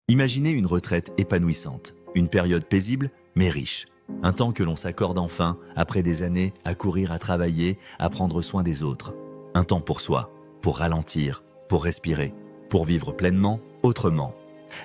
Imaginez une retraite épanouissante, une période paisible mais riche. Un temps que l'on s'accorde enfin, après des années, à courir, à travailler, à prendre soin des autres. Un temps pour soi, pour ralentir, pour respirer, pour vivre pleinement, autrement.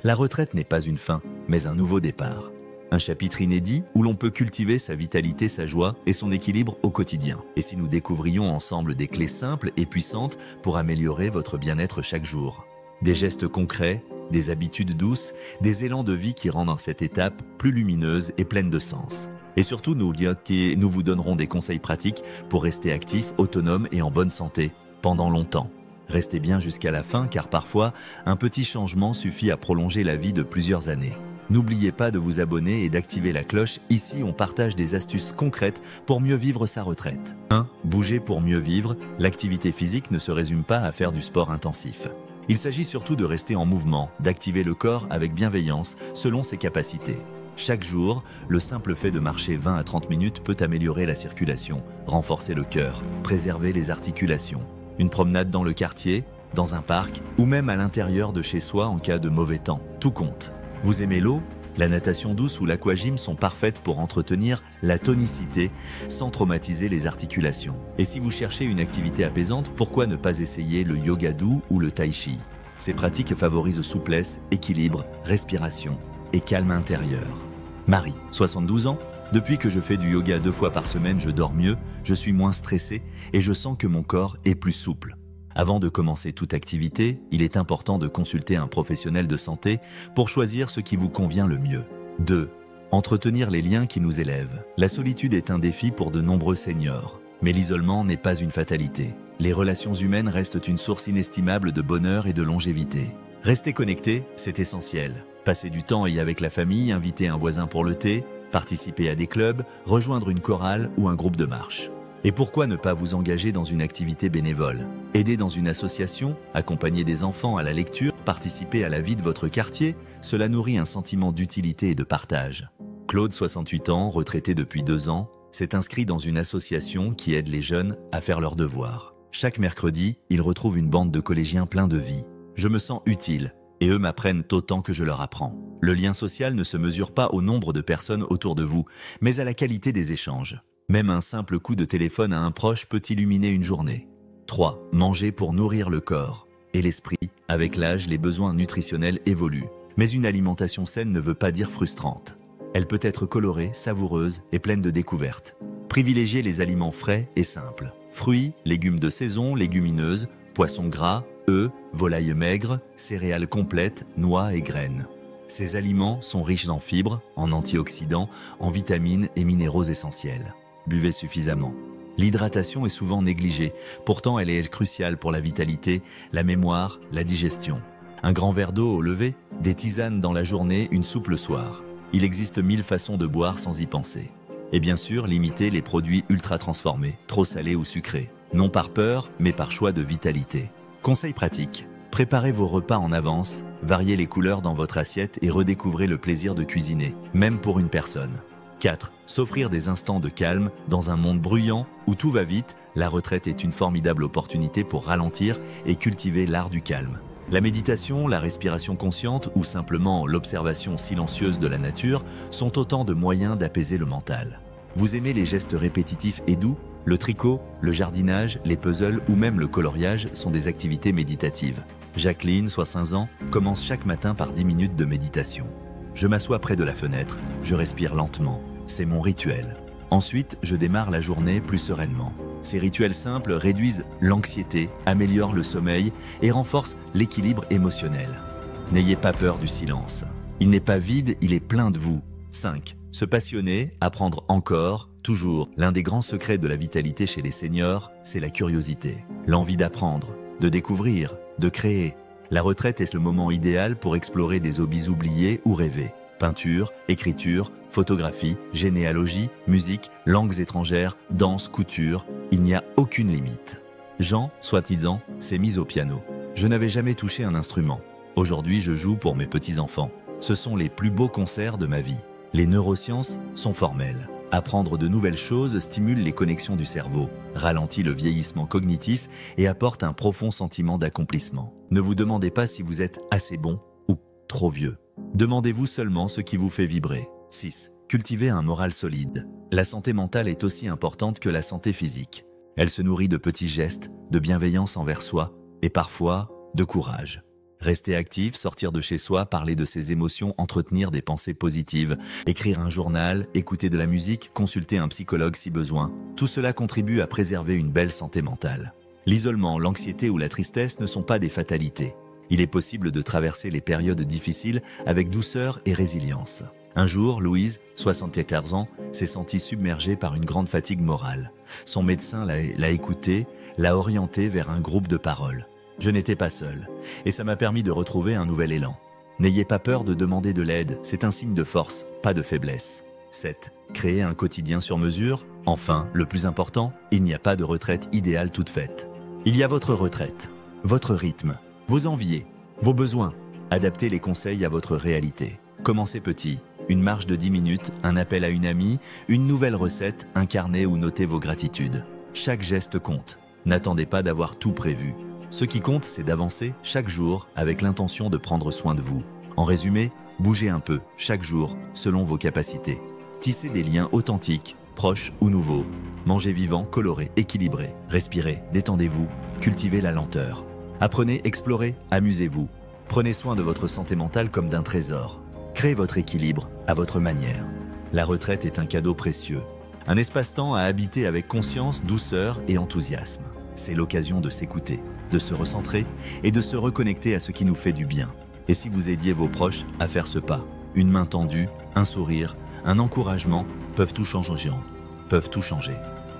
La retraite n'est pas une fin, mais un nouveau départ. Un chapitre inédit où l'on peut cultiver sa vitalité, sa joie et son équilibre au quotidien. Et si nous découvrions ensemble des clés simples et puissantes pour améliorer votre bien-être chaque jour? Des gestes concrets, des habitudes douces, des élans de vie qui rendent cette étape plus lumineuse et pleine de sens. Et surtout, nous vous donnerons des conseils pratiques pour rester actif, autonome et en bonne santé pendant longtemps. Restez bien jusqu'à la fin car parfois, un petit changement suffit à prolonger la vie de plusieurs années. N'oubliez pas de vous abonner et d'activer la cloche. Ici, on partage des astuces concrètes pour mieux vivre sa retraite. 1. Bouger pour mieux vivre. L'activité physique ne se résume pas à faire du sport intensif. Il s'agit surtout de rester en mouvement, d'activer le corps avec bienveillance selon ses capacités. Chaque jour, le simple fait de marcher 20 à 30 minutes peut améliorer la circulation, renforcer le cœur, préserver les articulations. Une promenade dans le quartier, dans un parc ou même à l'intérieur de chez soi en cas de mauvais temps, tout compte. Vous aimez l'eau? La natation douce ou l'aquagym sont parfaites pour entretenir la tonicité sans traumatiser les articulations. Et si vous cherchez une activité apaisante, pourquoi ne pas essayer le yoga doux ou le tai chi? Ces pratiques favorisent souplesse, équilibre, respiration et calme intérieur. Marie, 72 ans. Depuis que je fais du yoga 2 fois par semaine, je dors mieux, je suis moins stressé et je sens que mon corps est plus souple. Avant de commencer toute activité, il est important de consulter un professionnel de santé pour choisir ce qui vous convient le mieux. 2. Entretenir les liens qui nous élèvent. La solitude est un défi pour de nombreux seniors, mais l'isolement n'est pas une fatalité. Les relations humaines restent une source inestimable de bonheur et de longévité. Rester connecté, c'est essentiel. Passer du temps avec la famille, inviter un voisin pour le thé, participer à des clubs, rejoindre une chorale ou un groupe de marche. Et pourquoi ne pas vous engager dans une activité bénévole? Aider dans une association, accompagner des enfants à la lecture, participer à la vie de votre quartier, cela nourrit un sentiment d'utilité et de partage. Claude, 68 ans, retraité depuis 2 ans, s'est inscrit dans une association qui aide les jeunes à faire leurs devoirs. Chaque mercredi, il retrouve une bande de collégiens pleins de vie. Je me sens utile et eux m'apprennent autant que je leur apprends. Le lien social ne se mesure pas au nombre de personnes autour de vous, mais à la qualité des échanges. Même un simple coup de téléphone à un proche peut illuminer une journée. 3. Manger pour nourrir le corps et l'esprit. Avec l'âge, les besoins nutritionnels évoluent. Mais une alimentation saine ne veut pas dire frustrante. Elle peut être colorée, savoureuse et pleine de découvertes. Privilégiez les aliments frais et simples. Fruits, légumes de saison, légumineuses, poissons gras, œufs, volailles maigres, céréales complètes, noix et graines. Ces aliments sont riches en fibres, en antioxydants, en vitamines et minéraux essentiels. Buvez suffisamment. L'hydratation est souvent négligée, pourtant elle est cruciale pour la vitalité, la mémoire, la digestion. Un grand verre d'eau au lever, des tisanes dans la journée, une soupe le soir. Il existe 1000 façons de boire sans y penser. Et bien sûr, limitez les produits ultra transformés, trop salés ou sucrés. Non par peur, mais par choix de vitalité. Conseil pratique. Préparez vos repas en avance, variez les couleurs dans votre assiette et redécouvrez le plaisir de cuisiner, même pour une personne. 4. S'offrir des instants de calme dans un monde bruyant où tout va vite, la retraite est une formidable opportunité pour ralentir et cultiver l'art du calme. La méditation, la respiration consciente ou simplement l'observation silencieuse de la nature sont autant de moyens d'apaiser le mental. Vous aimez les gestes répétitifs et doux? Le tricot, le jardinage, les puzzles ou même le coloriage sont des activités méditatives. Jacqueline, 65 ans, commence chaque matin par 10 minutes de méditation. Je m'assois près de la fenêtre, je respire lentement. C'est mon rituel. Ensuite, je démarre la journée plus sereinement. Ces rituels simples réduisent l'anxiété, améliorent le sommeil et renforcent l'équilibre émotionnel. N'ayez pas peur du silence. Il n'est pas vide, il est plein de vous. 5. Se passionner, apprendre encore, toujours. L'un des grands secrets de la vitalité chez les seniors, c'est la curiosité. L'envie d'apprendre, de découvrir, de créer. La retraite est le moment idéal pour explorer des hobbies oubliés ou rêver. Peinture, écriture, photographie, généalogie, musique, langues étrangères, danse, couture, il n'y a aucune limite. Jean, 70 ans, s'est mis au piano. Je n'avais jamais touché un instrument. Aujourd'hui, je joue pour mes petits-enfants. Ce sont les plus beaux concerts de ma vie. Les neurosciences sont formelles. Apprendre de nouvelles choses stimule les connexions du cerveau, ralentit le vieillissement cognitif et apporte un profond sentiment d'accomplissement. Ne vous demandez pas si vous êtes assez bon ou trop vieux. Demandez-vous seulement ce qui vous fait vibrer. 6. Cultivez un moral solide. La santé mentale est aussi importante que la santé physique. Elle se nourrit de petits gestes, de bienveillance envers soi et parfois de courage. Rester actif, sortir de chez soi, parler de ses émotions, entretenir des pensées positives, écrire un journal, écouter de la musique, consulter un psychologue si besoin, tout cela contribue à préserver une belle santé mentale. L'isolement, l'anxiété ou la tristesse ne sont pas des fatalités. Il est possible de traverser les périodes difficiles avec douceur et résilience. Un jour, Louise, 74 ans, s'est sentie submergée par une grande fatigue morale. Son médecin l'a écoutée, l'a orientée vers un groupe de parole. Je n'étais pas seul, et ça m'a permis de retrouver un nouvel élan. N'ayez pas peur de demander de l'aide, c'est un signe de force, pas de faiblesse. 7. Créer un quotidien sur mesure. Enfin, le plus important, il n'y a pas de retraite idéale toute faite. Il y a votre retraite, votre rythme, vos envies, vos besoins. Adaptez les conseils à votre réalité. Commencez petit, une marche de 10 minutes, un appel à une amie, une nouvelle recette, un carnet où notez vos gratitudes. Chaque geste compte. N'attendez pas d'avoir tout prévu. Ce qui compte, c'est d'avancer chaque jour avec l'intention de prendre soin de vous. En résumé, bougez un peu, chaque jour, selon vos capacités. Tissez des liens authentiques, proches ou nouveaux. Mangez vivant, coloré, équilibré. Respirez, détendez-vous, cultivez la lenteur. Apprenez, explorez, amusez-vous. Prenez soin de votre santé mentale comme d'un trésor. Créez votre équilibre à votre manière. La retraite est un cadeau précieux. Un espace-temps à habiter avec conscience, douceur et enthousiasme. C'est l'occasion de s'écouter, de se recentrer et de se reconnecter à ce qui nous fait du bien. Et si vous aidiez vos proches à faire ce pas, une main tendue, un sourire, un encouragement peuvent tout changer.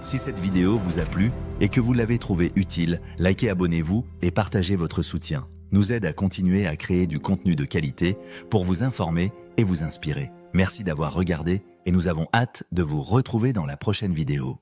Si cette vidéo vous a plu et que vous l'avez trouvée utile, likez, abonnez-vous et partagez votre soutien. Nous aide à continuer à créer du contenu de qualité pour vous informer et vous inspirer. Merci d'avoir regardé et nous avons hâte de vous retrouver dans la prochaine vidéo.